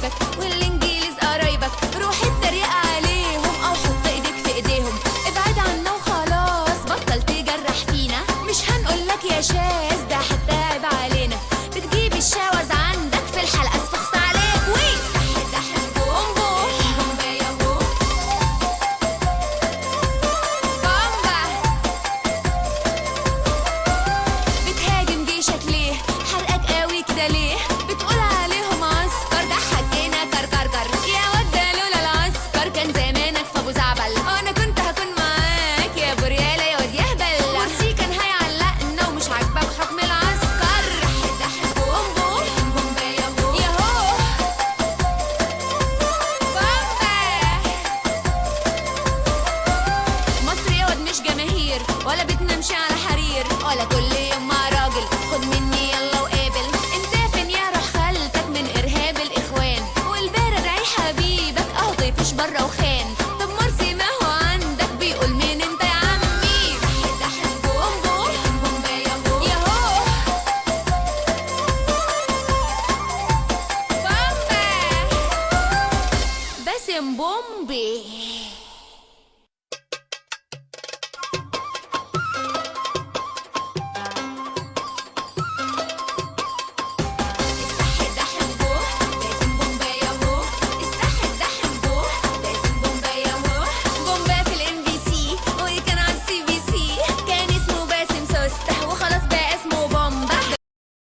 حبايبك والانجليز قرايبك، روح اتريق عليهم او حط ايديك في ايديهم. ابعد عنا وخلاص بطل تجرح فينا، مش هنقولك يا شاذ ده حتى عيب علينا. بتجيب الشواذ عندك في الحلقة استخص عليك ويفتح بوم بوم بومبا ياهو بومبا. بتهاجم جيشك ليه؟ حرقك قوي كده ليه؟ بتقول عليهم عسكر ده حقنا كركركر. يا واد ده لولا العسكر كان زمانك في ابو زعبل، انا كنت هكون معاك يا ابو رياله يا واد يهبل. مرسي كان هيعلقنا ومش عاجبك حكم العسكر. دح بوم بوم بومبا ياهو ياهو بومبا. مصر يا واد مش جماهير ولا بتنامشي على حرير ولا كل يوم مع راجل. خد مني يلا وقابل، انت فين يا روح خالتك من ارهاب الاخوان؟ والبارد عي حبيبك اهو طيفش بره وخان. طب مرسي ما هو عندك بيقول مين انت يا عمي؟ دح بوم بوم بومبا ياهو ياهو بومبا. باسم بومبي.